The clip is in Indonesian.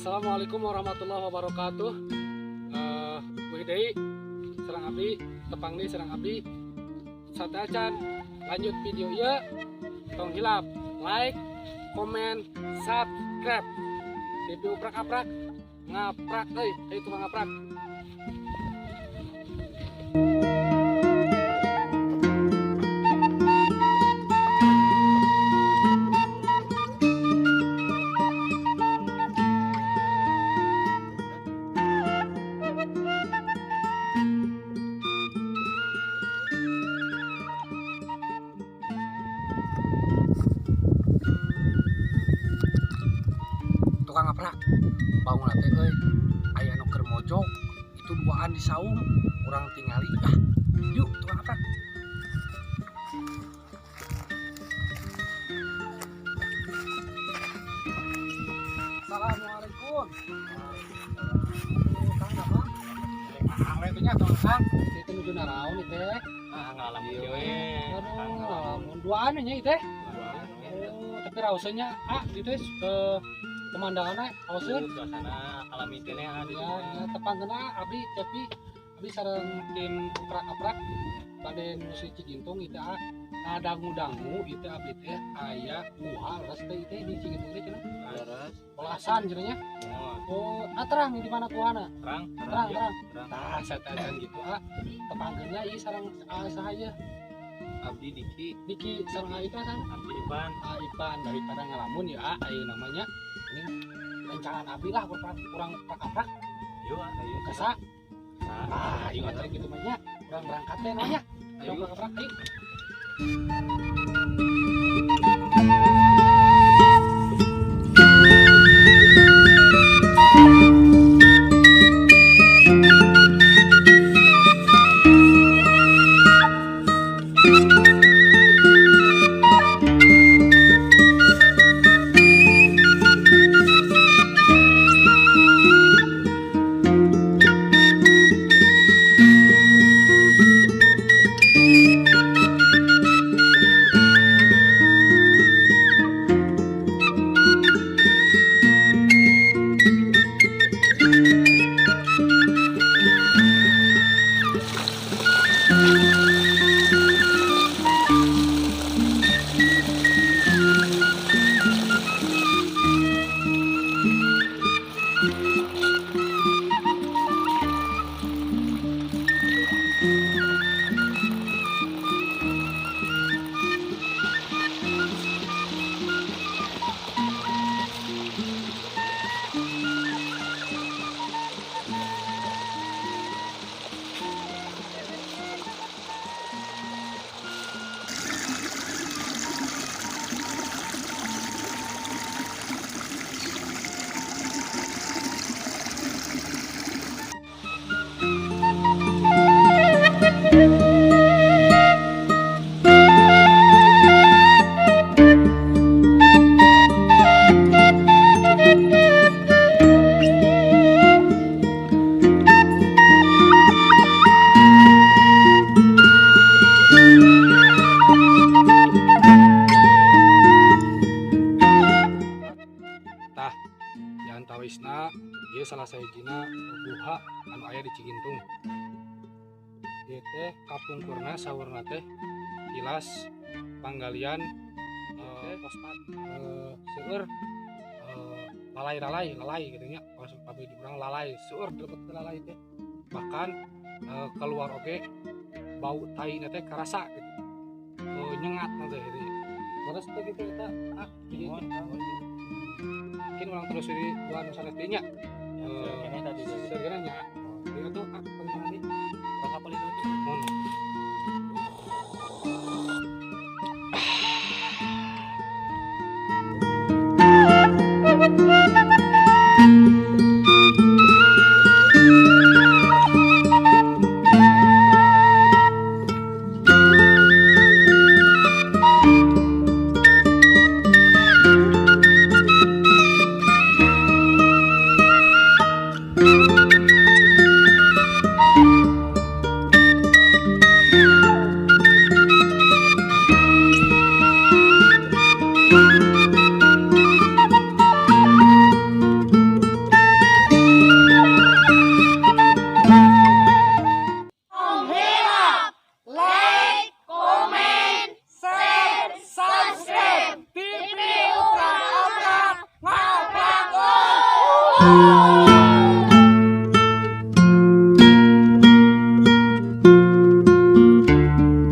Assalamualaikum warahmatullahi wabarakatuh. Wihidai serang abdi, tepang nih serang abdi. Santai acan, lanjut video ya. Tong hilap, like, komen, subscribe. Review prak-aprak, ngaprak, ayo tukang ngaprak. Tukang ngaprak, bangun teh euy. Aya anu keur mojok, itu duaan di saung, urang tingali. Yuk tukang ngaprak. Assalamualaikum. Kang apa? Awet nya tong Kang. Itu nuju naraon ieu teh? Ngalamun ieu we. Aduh, ngalamun duaan nya ieu teh. Oh, tapi raosnya di teh pemandangannya raoseun. Suasana alami teh nya Ya, tepangkeuna abdi tapi abdi sareng tim prak-aprak Raden Musi Cigintung itu dangu-dangu itu abdi teh aya buah leres teh itu di Cigintung teh cenah. leres. Olasan cenah nya. Oh, terang di mana kuahna? Terang. Tah satajan gitu tepangkeunnya ieu sareng sahaya. Abdi Diki sareng itu san. Abdi Ipan. Ipan daripada ngalamun ya ayo namanya ini rencangan abdi lah kurang prak-aprak. Yuk, ayo Kasa. Ayo atuh gitu mah nya. Urang berangkat teh nya. Ayo prak-aprak ayo. Antawisna ieu salah sahijina buha anu aya di Cigintung. Ieu teh kapungkurna saurna teh tilas panggalian fosfat seueur lalai gitu nya. Maksud pabrik urang lalai seueur deket lalai teh. Bahkan keluar oge bau taina teh karasa gitu. Nyengat teh gitu. Terus teh gitu kita jadi mungkin orang terus di bulan Nusantara kene tadi sebenarnya nya itu tuh pengen di kapal itu mono Bye.